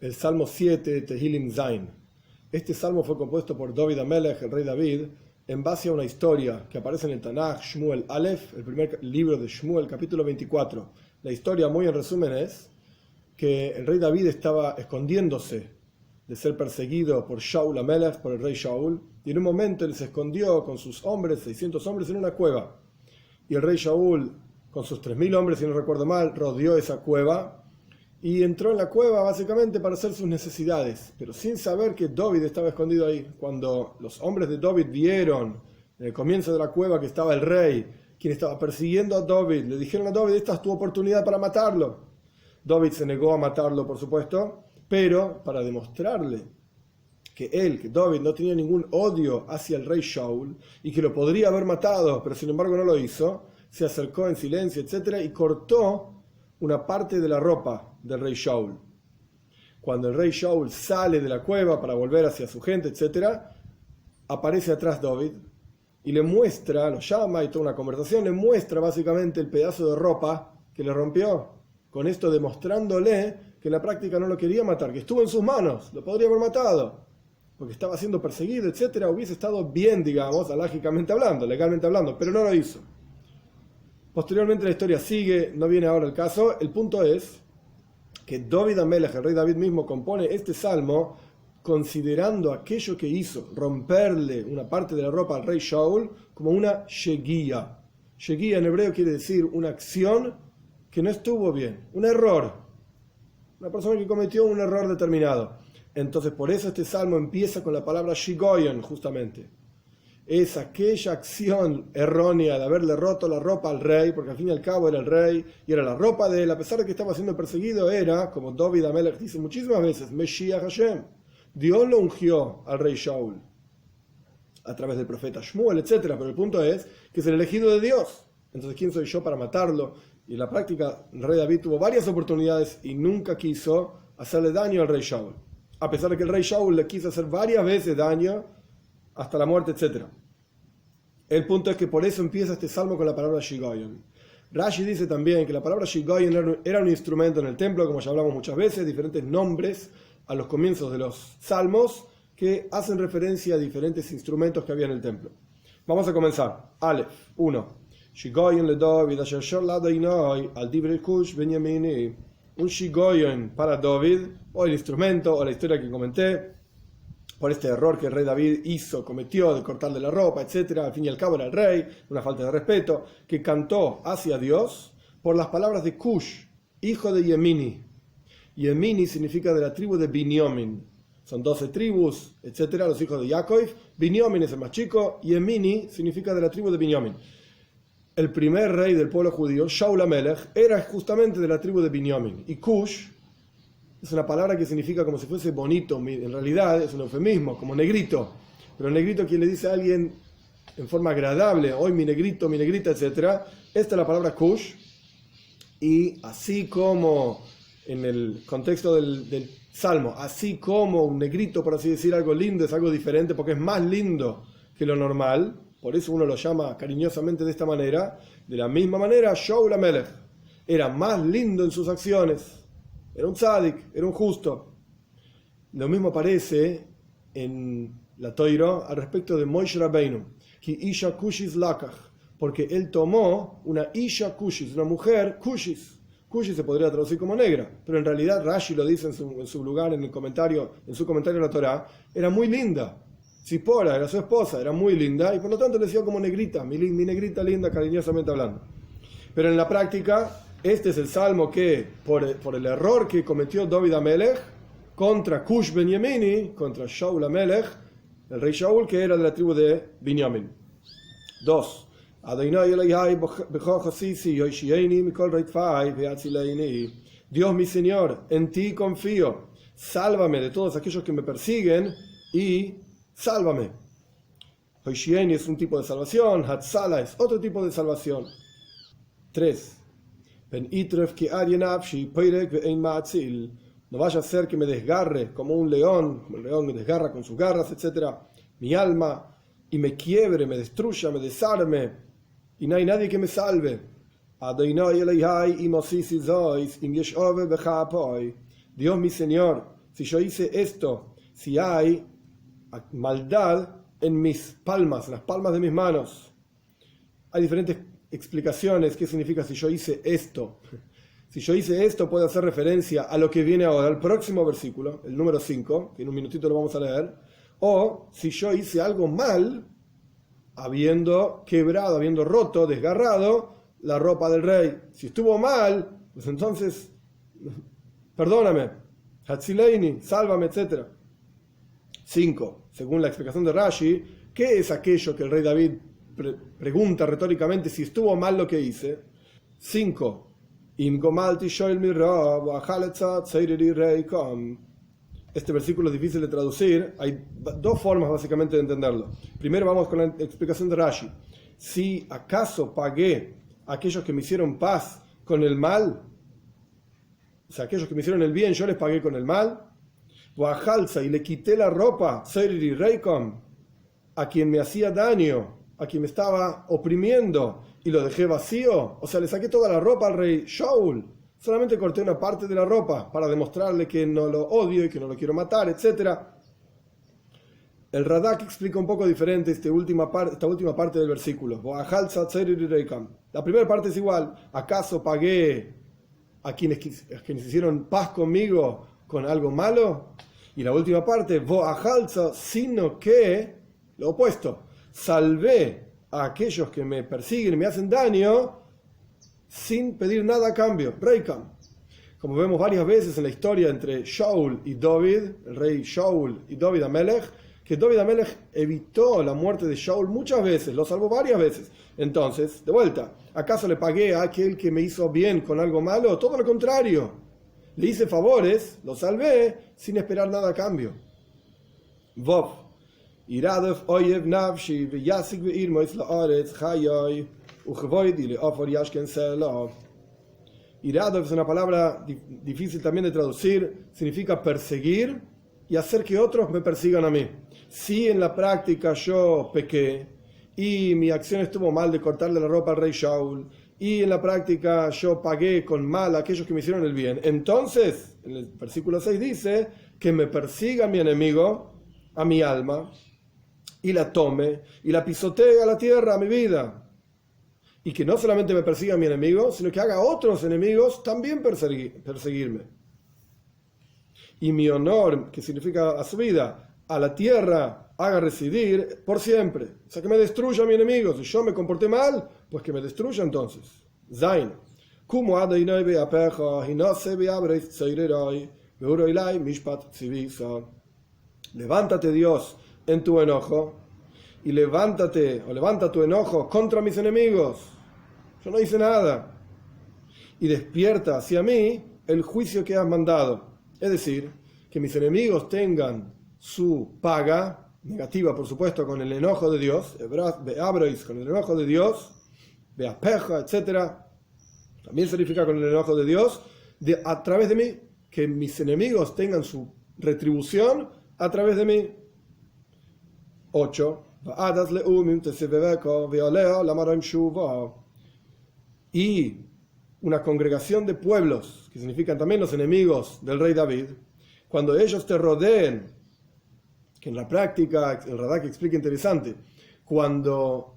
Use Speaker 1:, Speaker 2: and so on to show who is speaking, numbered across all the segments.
Speaker 1: el Salmo 7, Tehilim Zain. Este salmo fue compuesto por David HaMelech, el rey David, en base a una historia que aparece en el Tanaj, Shmuel Aleph, el primer libro de Shmuel, capítulo 24. La historia, muy en resumen, es que el rey David estaba escondiéndose de ser perseguido por Shaul HaMelech, por el rey Shaul, y en un momento él se escondió con sus hombres, 600 hombres, en una cueva. Y el rey Shaul, con sus 3000 hombres, si no recuerdo mal, rodeó esa cueva y entró en la cueva básicamente para hacer sus necesidades, pero sin saber que David estaba escondido ahí. Cuando los hombres de David vieron en el comienzo de la cueva que estaba el rey, quien estaba persiguiendo a David, le dijeron a David: esta es tu oportunidad para matarlo. David se negó a matarlo, por supuesto, pero para demostrarle que David no tenía ningún odio hacia el rey Shaul y que lo podría haber matado, pero sin embargo no lo hizo, se acercó en silencio, etc., y cortó una parte de la ropa del rey Shaul. Cuando el rey Shaul sale de la cueva para volver hacia su gente, etc., aparece atrás David y le muestra, lo llama y toda una conversación, le muestra básicamente el pedazo de ropa que le rompió, con esto demostrándole que en la práctica no lo quería matar, que estuvo en sus manos, lo podría haber matado, porque estaba siendo perseguido, etc., hubiese estado bien, digamos, alágicamente hablando, legalmente hablando, pero no lo hizo. Posteriormente la historia sigue, no viene ahora el caso. El punto es que David HaMelech, el rey David mismo, compone este salmo considerando aquello que hizo, romperle una parte de la ropa al rey Shaul, como una sheguía. Sheguía en hebreo quiere decir una acción que no estuvo bien, un error. Una persona que cometió un error determinado. Entonces por eso este salmo empieza con la palabra shigoyon, justamente. Es aquella acción errónea de haberle roto la ropa al rey, porque al fin y al cabo era el rey y era la ropa de él, a pesar de que estaba siendo perseguido, era, como David HaMelech dice muchísimas veces, Meshiach Hashem. Dios lo ungió al rey Shaul a través del profeta Shmuel, etc. Pero el punto es que es el elegido de Dios. Entonces, ¿quién soy yo para matarlo? Y en la práctica, el rey David tuvo varias oportunidades y nunca quiso hacerle daño al rey Shaul, a pesar de que el rey Shaul le quiso hacer varias veces daño hasta la muerte, etc. El punto es que por eso empieza este salmo con la palabra Shigoyon. Rashi dice también que la palabra Shigoyon era un instrumento en el templo, como ya hablamos muchas veces, diferentes nombres a los comienzos de los salmos que hacen referencia a diferentes instrumentos que había en el templo. Vamos a comenzar. Aleph 1. Shigoyon le David asher shor l'Adonai al divrei Kush ben Yamini. Un Shigoyon para David, o el instrumento, o la historia que comenté, por este error que el rey David cometió de cortarle la ropa, etc. Al fin y al cabo era el rey, una falta de respeto, que cantó hacia Dios por las palabras de Cush, hijo de Yemini. Yemini significa de la tribu de Binyamin. Son 12 tribus, etc., los hijos de Jacob. Binyamin es el más chico, Yemini significa de la tribu de Binyamin. El primer rey del pueblo judío, Shaul HaMelech, era justamente de la tribu de Binyamin. Y Cush es una palabra que significa como si fuese bonito, en realidad es un eufemismo, como negrito. Pero negrito, quien le dice a alguien en forma agradable, hoy mi negrito, mi negrita, etc. Esta es la palabra Cush. Y así como en el contexto del Salmo, así como un negrito, por así decir, algo lindo, es algo diferente, porque es más lindo que lo normal, por eso uno lo llama cariñosamente de esta manera. De la misma manera, Shaul HaMelech era más lindo en sus acciones. Era un tzadik, era un justo. Lo mismo aparece en la Toiro al respecto de Moshe Rabbeinu, que Isha Kushis Lakach, porque él tomó una Isha Kushis, una mujer Kushis. Kushis se podría traducir como negra, pero en realidad Rashi lo dice en su lugar, en su comentario a la Torá, era muy linda. Zipora era su esposa, era muy linda, y por lo tanto le decía como negrita, mi negrita linda, cariñosamente hablando. Pero en la práctica, este es el salmo que, por el error que cometió David HaMelech contra Cush ben Yemini, contra Shaul HaMelech, el rey Shaul, que era de la tribu de Binyamin. 2. Dios mi Señor, en ti confío, sálvame de todos aquellos que me persiguen y sálvame. Hoishieni es un tipo de salvación, Hatzala es otro tipo de salvación. 3. No vaya a ser que me desgarre como un león, como el león me desgarra con sus garras, etc. Mi alma, y me quiebre, me destruya, me desarme, y no hay nadie que me salve. Dios mi Señor, si yo hice esto, si hay maldad en mis palmas, en las palmas de mis manos. Hay diferentes explicaciones qué significa si yo hice esto. Si yo hice esto puede hacer referencia a lo que viene ahora, al próximo versículo, el número 5, que en un minutito lo vamos a leer, o si yo hice algo mal, habiendo quebrado, habiendo roto, desgarrado la ropa del rey. Si estuvo mal, pues entonces, perdóname, Hatzileini, sálvame, etc. 5. Según la explicación de Rashi, ¿qué es aquello que el rey David pregunta retóricamente si estuvo mal lo que hice? 5. Este versículo es difícil de traducir. Hay dos formas básicamente de entenderlo. Primero vamos con la explicación de Rashi. Si acaso pagué a aquellos que me hicieron paz con el mal, o sea, aquellos que me hicieron el bien, yo les pagué con el mal, y le quité la ropa a quien me hacía daño, a quien me estaba oprimiendo, y lo dejé vacío, o sea, le saqué toda la ropa al rey Shaul, solamente corté una parte de la ropa para demostrarle que no lo odio y que no lo quiero matar, etc. El Radak explica un poco diferente esta última parte del versículo. La primera parte es igual. ¿Acaso pagué a quienes hicieron paz conmigo con algo malo? Y la última parte, sino que, lo opuesto, salvé a aquellos que me persiguen y me hacen daño sin pedir nada a cambio. Reikam. Como vemos varias veces en la historia entre Shaul y David, el rey Shaul y David Amelech, que David Amelech evitó la muerte de Shaul muchas veces, lo salvó varias veces. Entonces, de vuelta, ¿acaso le pagué a aquel que me hizo bien con algo malo? Todo lo contrario. Le hice favores, lo salvé sin esperar nada a cambio. Vov. Iradev oyev nafshi v'yasik ve'ir moitz la'aretz chayoi u'chvoid ili ofor yashken selo. Iradev es una palabra difícil también de traducir, significa perseguir y hacer que otros me persigan a mí. Si en la práctica yo pequé y mi acción estuvo mal de cortarle la ropa al rey Shaul, y en la práctica yo pagué con mal a aquellos que me hicieron el bien, entonces, en el versículo 6 dice que me persiga mi enemigo, a mi alma, y la tome, y la pisotee a la tierra, a mi vida. Y que no solamente me persiga a mi enemigo, sino que haga a otros enemigos también perseguirme. Y mi honor, que significa a su vida, a la tierra, haga residir por siempre. O sea, que me destruya a mi enemigo. Si yo me comporté mal, pues que me destruya entonces. Zain. Levántate, Dios, en tu enojo, y levanta tu enojo contra mis enemigos. Yo no hice nada. Y despierta hacia mí el juicio que has mandado. Es decir, que mis enemigos tengan su paga, negativa por supuesto, con el enojo de Dios, con el enojo de Dios, beapeja, etc. También significa con el enojo de Dios, a través de mí, que mis enemigos tengan su retribución a través de mí. 8. Y una congregación de pueblos, que significan también los enemigos del rey David, cuando ellos te rodeen, que en la práctica, el Radak explica interesante, cuando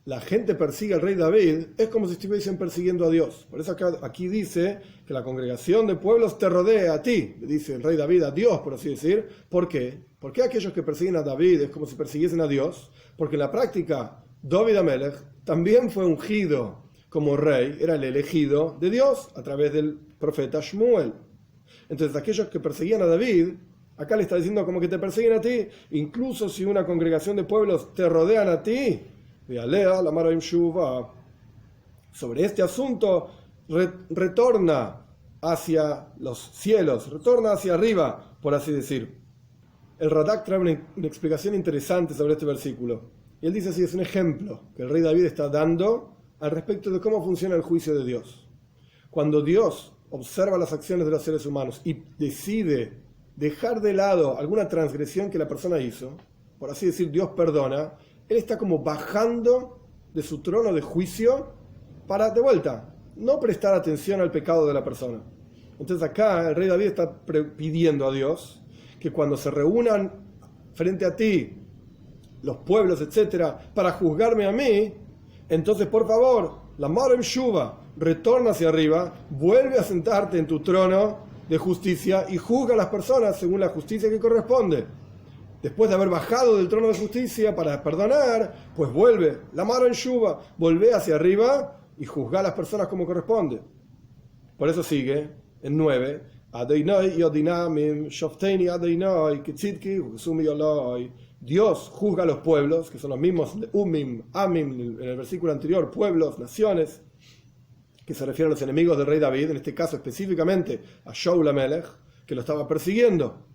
Speaker 1: la gente persigue al rey David, es como si estuviesen persiguiendo a Dios. Por eso aquí dice que la congregación de pueblos te rodea a ti, le dice el rey David a Dios, por así decir. ¿Por qué? ¿Por qué aquellos que persiguen a David es como si persiguiesen a Dios? Porque en la práctica, David Amelech también fue ungido como rey, era el elegido de Dios a través del profeta Shmuel. Entonces aquellos que perseguían a David, acá le está diciendo como que te persiguen a ti, incluso si una congregación de pueblos te rodean a ti. Sobre este asunto retorna hacia los cielos, retorna hacia arriba, por así decir. El Radak trae una explicación interesante sobre este versículo. Y él dice así, es un ejemplo que el rey David está dando al respecto de cómo funciona el juicio de Dios. Cuando Dios observa las acciones de los seres humanos y decide dejar de lado alguna transgresión que la persona hizo, por así decir, Dios perdona, Él está como bajando de su trono de juicio para, de vuelta, no prestar atención al pecado de la persona. Entonces acá el rey David está pidiendo a Dios que cuando se reúnan frente a ti los pueblos, etcétera, para juzgarme a mí, entonces por favor, la Marem Shuva, retorna hacia arriba, vuelve a sentarte en tu trono de justicia y juzga a las personas según la justicia que corresponde. Después de haber bajado del trono de justicia para perdonar, pues vuelve, la Marem Shuva, vuelve hacia arriba y juzga a las personas como corresponde. Por eso sigue en 9, Dios juzga a los pueblos, que son los mismos de Umim, Amim, en el versículo anterior, pueblos, naciones, que se refiere a los enemigos del rey David, en este caso específicamente a Shaul HaMelech, que lo estaba persiguiendo.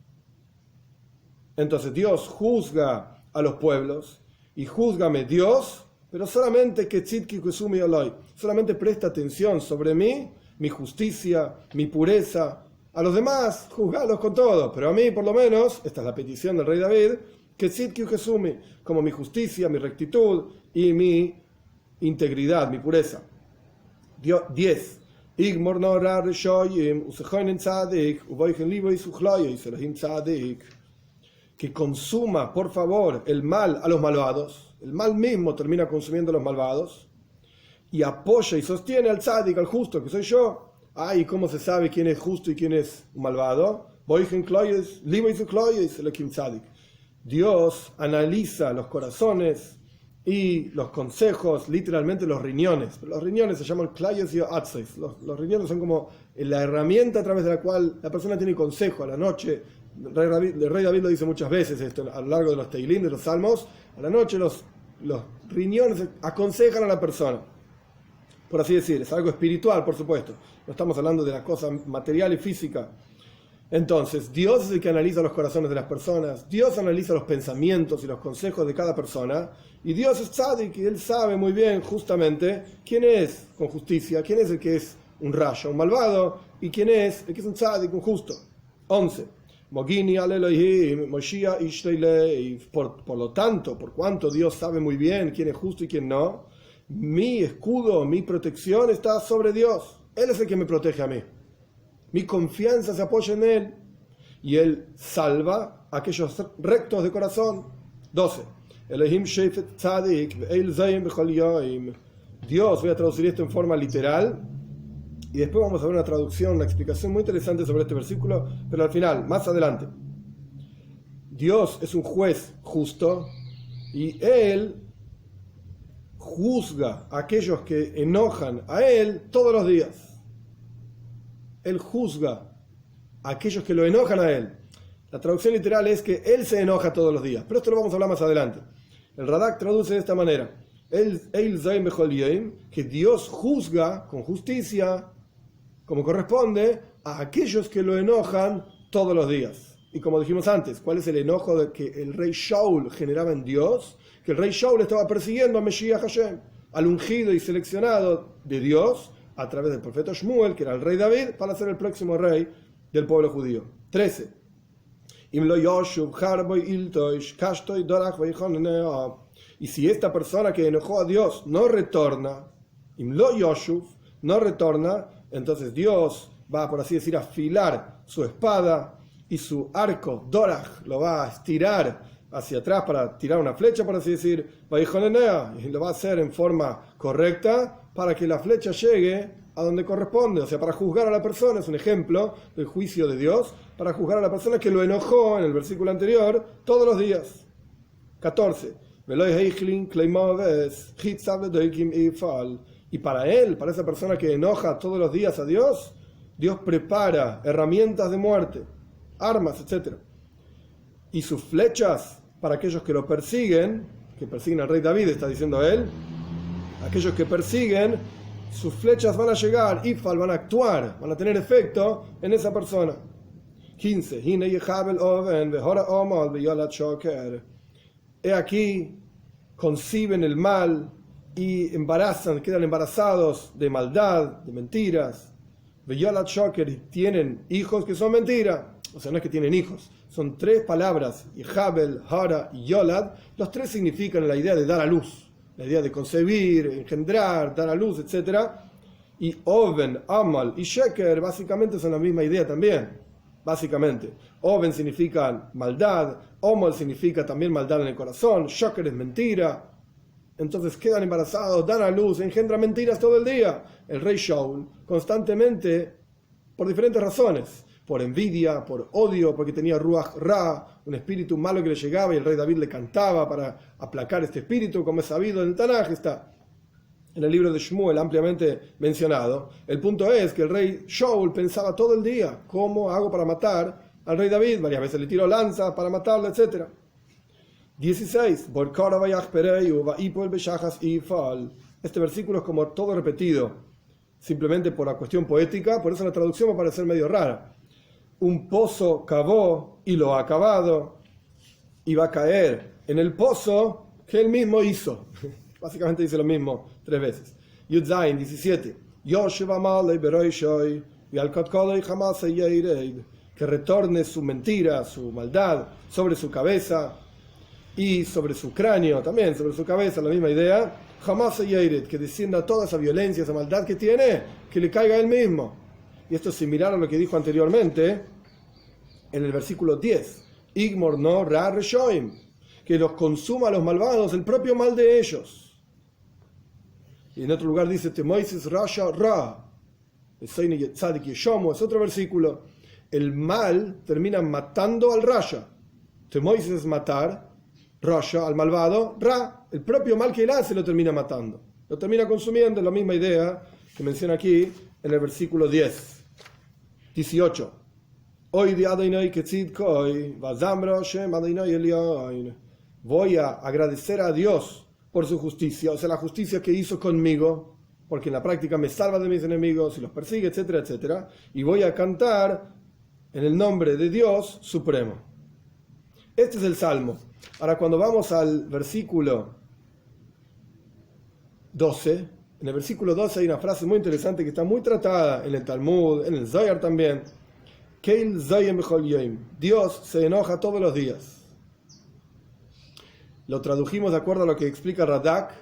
Speaker 1: Entonces Dios juzga a los pueblos, y júzgame Dios, pero solamente que tzidki kusumi oloi, solamente presta atención sobre mí, mi justicia, mi pureza. A los demás, juzgalos con todo, pero a mí, por lo menos, esta es la petición del rey David, que tzidki kusumi, como mi justicia, mi rectitud y mi integridad, mi pureza. 10. Igmor norar reshoyim, usechoinen tzadik, uvoichen libo isuchloyes, elahim tzadik. Que consuma, por favor, el mal a los malvados. El mal mismo termina consumiendo a los malvados. Y apoya y sostiene al tzadik, al justo, que soy yo. ¿Y cómo se sabe quién es justo y quién es malvado? Dios analiza los corazones y los consejos, literalmente los riñones. Los riñones se llaman klayes y atzeis. Los riñones son como la herramienta a través de la cual la persona tiene consejo a la noche. El rey David lo dice muchas veces esto a lo largo de los teilín, de los salmos. A la noche los riñones aconsejan a la persona, por así decir. Es algo espiritual, por supuesto. No estamos hablando de la cosa material y física. Entonces, Dios es el que analiza los corazones de las personas. Dios analiza los pensamientos y los consejos de cada persona. Y Dios es tzadik, y Él sabe muy bien justamente quién es con justicia, quién es el que es un rayo, un malvado, y quién es el que es un tzadik, un justo. 11. Por lo tanto, por cuanto Dios sabe muy bien quién es justo y quién no, mi escudo, mi protección está sobre Dios. Él es el que me protege a mí. Mi confianza se apoya en Él. Y Él salva a aquellos rectos de corazón. 12. Dios, voy a traducir esto en forma literal. Y después vamos a ver una traducción, una explicación muy interesante sobre este versículo, pero al final, más adelante. Dios es un juez justo y Él juzga a aquellos que enojan a Él todos los días. Él juzga a aquellos que lo enojan a Él. La traducción literal es que Él se enoja todos los días, pero esto lo vamos a hablar más adelante. El Radak traduce de esta manera: que Dios juzga con justicia, como corresponde, a aquellos que lo enojan todos los días. Y como dijimos antes, ¿cuál es el enojo que el rey Shaul generaba en Dios? Que el rey Shaul estaba persiguiendo a Mesías Hashem, al ungido y seleccionado de Dios a través del profeta Shmuel, que era el rey David, para ser el próximo rey del pueblo judío. 13. Y si esta persona que enojó a Dios no retorna, entonces Dios va, por así decir, a afilar su espada y su arco, Dorach, lo va a estirar hacia atrás para tirar una flecha, por así decir, y lo va a hacer en forma correcta para que la flecha llegue a donde corresponde, o sea, para juzgar a la persona. Es un ejemplo del juicio de Dios, para juzgar a la persona que lo enojó en el versículo anterior todos los días. 14. Y para él, para esa persona que enoja todos los días a Dios, Dios prepara herramientas de muerte, armas, etc. Y sus flechas para aquellos que lo persiguen, que persiguen al rey David, está diciendo él, aquellos que persiguen, sus flechas van a llegar, van a actuar, van a tener efecto en esa persona. 15. He aquí, conciben el mal y quedan embarazados de maldad, de mentiras. Veyolat Shoker, tienen hijos que son mentira. O sea, no es que tienen hijos, son tres palabras, Yhabel, Hara y Yolad. Los tres significan la idea de dar a luz, la idea de concebir, engendrar, dar a luz, etc. Y Oven, Amal y Sheker básicamente son la misma idea también. Básicamente, Oven significa maldad, Amal significa también maldad en el corazón, Sheker es mentira. Entonces quedan embarazados, dan a luz, engendran mentiras todo el día. El rey Shaul constantemente, por diferentes razones, por envidia, por odio, porque tenía Ruach Ra, un espíritu malo que le llegaba y el rey David le cantaba para aplacar este espíritu, como es sabido en el Tanaj, está en el libro de Shmuel ampliamente mencionado. El punto es que el rey Shaul pensaba todo el día, ¿cómo hago para matar al rey David? Varias veces le tiró lanza para matarlo, etc. 16. Este versículo es como todo repetido, simplemente por la cuestión poética, por eso la traducción va a parecer medio rara. Un pozo cavó y lo ha cavado, y va a caer en el pozo que él mismo hizo. Básicamente dice lo mismo 3 veces. Yud Zayin 17. Que retorne su mentira, su maldad sobre su cabeza y sobre su cráneo, también sobre su cabeza, la misma idea. Jamás que descienda toda esa violencia, esa maldad que tiene, que le caiga a él mismo. Y esto es similar a lo que dijo anteriormente en el versículo 10. Igmor no ra reshoim, que los consuma a los malvados el propio mal de ellos. Y en otro lugar dice Temoises rasha ra, es otro versículo. El mal termina matando al rasha. Temoises es matar, rasha al malvado, ra, el propio mal que él hace lo termina matando, lo termina consumiendo. La misma idea que menciona aquí en el versículo 10. 18. Voy a agradecer a Dios por su justicia, o sea, la justicia que hizo conmigo, porque en la práctica me salva de mis enemigos y los persigue, etcétera, etcétera. Y voy a cantar en el nombre de Dios supremo. Este es el Salmo. Ahora, cuando vamos al versículo 12, en el versículo 12 hay una frase muy interesante que está muy tratada en el Talmud, en el Zohar también. Dios se enoja todos los días. Lo tradujimos de acuerdo a lo que explica Radak,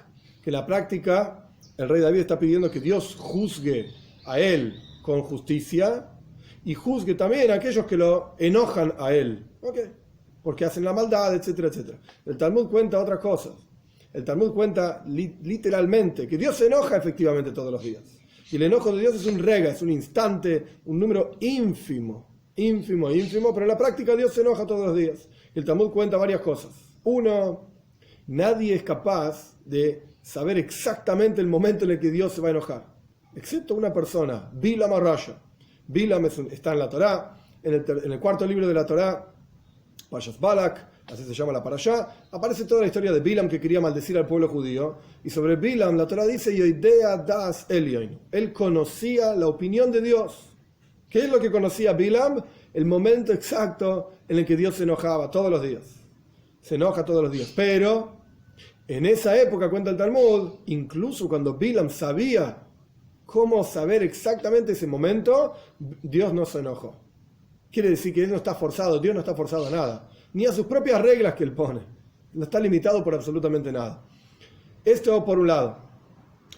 Speaker 1: que en la práctica el rey David está pidiendo que Dios juzgue a él con justicia y juzgue también a aquellos que lo enojan a él, porque hacen la maldad, etcétera, etcétera. El Talmud cuenta otras cosas. El Talmud cuenta literalmente que Dios se enoja efectivamente todos los días. Y el enojo de Dios es un rega, es un instante, un número ínfimo, pero en la práctica Dios se enoja todos los días. El Talmud cuenta varias cosas. Uno, nadie es capaz de saber exactamente el momento en el que Dios se va a enojar, excepto una persona, Bilam Arasha. Bilam está en la Torá, en el 4.º libro de la Torá, Pashas Balak, así se llama la parashá, aparece toda la historia de Bilam que quería maldecir al pueblo judío, y sobre Bilam la Torá dice, Yoidea das Elyon, él conocía la opinión de Dios. ¿Qué es lo que conocía Bilam? El momento exacto en el que Dios se enojaba todos los días. Se enoja todos los días, pero en esa época, cuenta el Talmud, incluso cuando Bilam sabía cómo saber exactamente ese momento, Dios no se enojó. Quiere decir que él no está forzado, Dios no está forzado a nada, ni a sus propias reglas que él pone. No está limitado por absolutamente nada. Esto por un lado.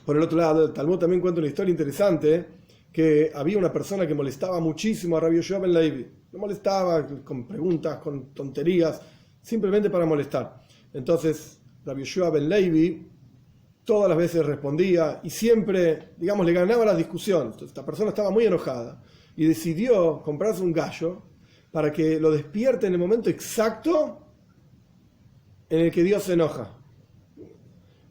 Speaker 1: Por el otro lado, el Talmud también cuenta una historia interesante, que había una persona que molestaba muchísimo a Rabbi Yoshua ben Levi. Lo molestaba con preguntas, con tonterías, simplemente para molestar. Entonces, Rabbi Yoshua ben Levi todas las veces respondía y siempre, digamos, le ganaba las discusiones. Entonces, esta persona estaba muy enojada y decidió comprarse un gallo para que lo despierte en el momento exacto en el que Dios se enoja.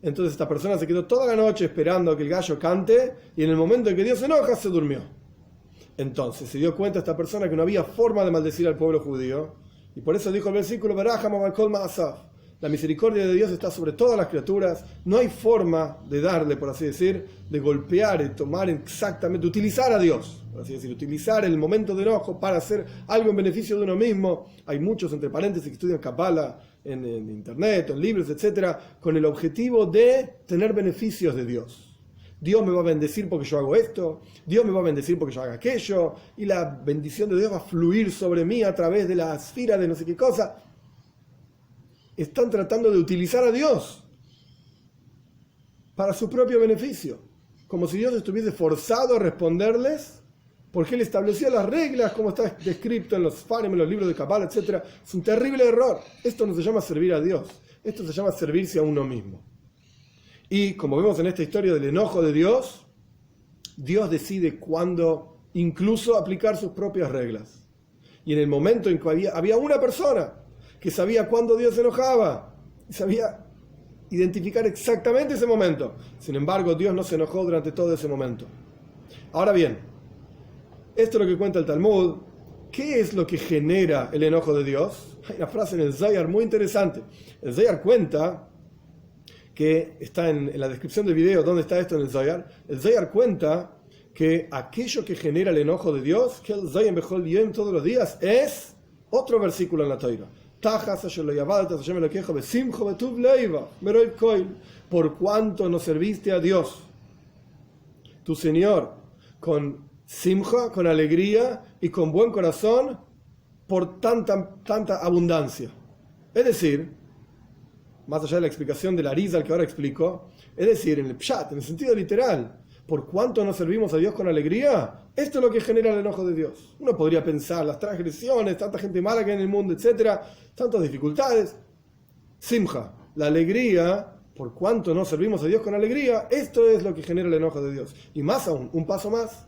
Speaker 1: Entonces esta persona se quedó toda la noche esperando a que el gallo cante y en el momento en que Dios se enoja se durmió. Entonces se dio cuenta esta persona que no había forma de maldecir al pueblo judío y por eso dijo el versículo, la misericordia de Dios está sobre todas las criaturas, no hay forma de darle, por así decir, de golpear y tomar exactamente, utilizar a Dios, por así decir, utilizar el momento de enojo para hacer algo en beneficio de uno mismo. Hay muchos, entre paréntesis, que estudian Kabbalah en internet, en libros, etcétera, con el objetivo de tener beneficios de Dios. Dios me va a bendecir porque yo hago esto, Dios me va a bendecir porque yo haga aquello, y la bendición de Dios va a fluir sobre mí a través de la esfera de no sé qué cosa. Están tratando de utilizar a Dios para su propio beneficio. como si Dios estuviese forzado a responderles, porque Él estableció las reglas, como está descrito en los Farim, en los libros de Kabbalah, etc. Es un terrible error. Esto no se llama servir a Dios, esto se llama servirse a uno mismo. Y como vemos en esta historia del enojo de Dios, Dios decide cuándo incluso aplicar sus propias reglas. Y en el momento en que había una persona que sabía cuándo Dios se enojaba, y sabía identificar exactamente ese momento. Sin embargo, Dios no se enojó durante todo ese momento. Ahora bien, esto es lo que cuenta el Talmud. ¿Qué es lo que genera el enojo de Dios? Hay una frase en el Zohar muy interesante. El Zohar cuenta, que está en la descripción del video, ¿dónde está esto en el Zohar? El Zohar cuenta que aquello que genera el enojo de Dios, que el Zohar Bechol Yom todos los días, es otro versículo en la Torá. Por cuanto no serviste a Dios, tu Señor, con simcha, con alegría y con buen corazón, por tanta abundancia. Es decir, más allá de la explicación de la Arizal que ahora explico, es decir, en el pshat, en el sentido literal, por cuánto no servimos a Dios con alegría, esto es lo que genera el enojo de Dios. Uno podría pensar, las transgresiones, tanta gente mala que hay en el mundo, etcétera, tantas dificultades. Simcha, la alegría, por cuánto no servimos a Dios con alegría, esto es lo que genera el enojo de Dios. Y más aún, un paso más.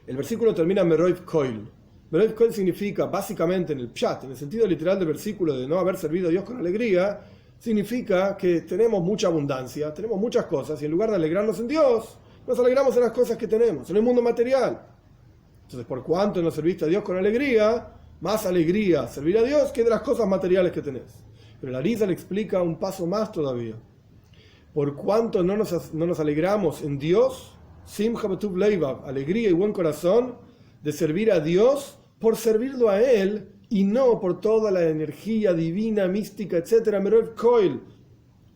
Speaker 1: El versículo termina en Meroiv Koil. Meroiv Koil significa, básicamente en el pshat, en el sentido literal del versículo de no haber servido a Dios con alegría, significa que tenemos mucha abundancia, tenemos muchas cosas, y en lugar de alegrarnos en Dios, nos alegramos en las cosas que tenemos, en el mundo material. Entonces, por cuanto no serviste a Dios con alegría, más alegría servir a Dios que de las cosas materiales que tenés. Pero la Arizal le explica un paso más todavía. Por cuanto no nos alegramos en Dios, simcha betuv leivav, alegría y buen corazón, de servir a Dios por servirlo a Él, y no por toda la energía divina, mística, etc. Meroiv Koil,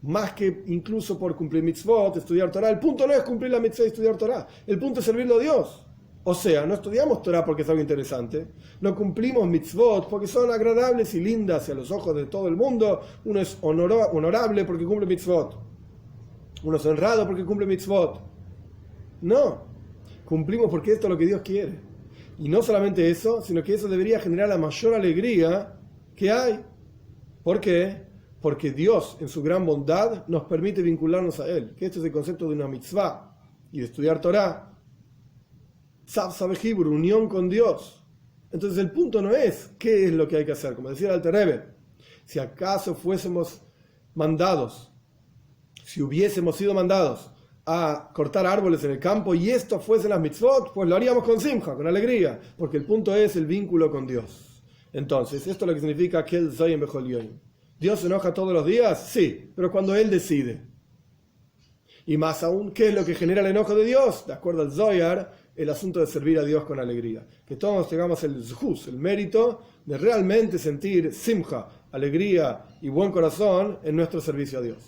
Speaker 1: más que incluso por cumplir mitzvot, estudiar Torah. El punto no es cumplir la mitzvah y estudiar Torah, el punto es servirlo a Dios. O sea, no estudiamos Torah porque es algo interesante, no cumplimos mitzvot porque son agradables y lindas a los ojos de todo el mundo. Uno es honorable porque cumple mitzvot, uno es honrado porque cumple mitzvot. No, cumplimos porque esto es lo que Dios quiere. Y no solamente eso, sino que eso debería generar la mayor alegría que hay. ¿Por qué? Porque Dios, en su gran bondad, nos permite vincularnos a Él. Que este es el concepto de una mitzvah y de estudiar Torah. Tzav Sabeh Hibur, unión con Dios. Entonces el punto no es qué es lo que hay que hacer. Como decía el Alter Rebbe, si acaso fuésemos mandados, si hubiésemos sido mandados a cortar árboles en el campo y esto fuesen las mitzvot, pues lo haríamos con simcha, con alegría, porque el punto es el vínculo con Dios. Entonces, esto es lo que significa que el Zoyim Bechol Yom. ¿Dios se enoja todos los días? Sí, pero cuando Él decide. Y más aún, ¿qué es lo que genera el enojo de Dios? De acuerdo al Zohar, el asunto de servir a Dios con alegría. Que todos tengamos el zhus, el mérito de realmente sentir simcha, alegría y buen corazón en nuestro servicio a Dios.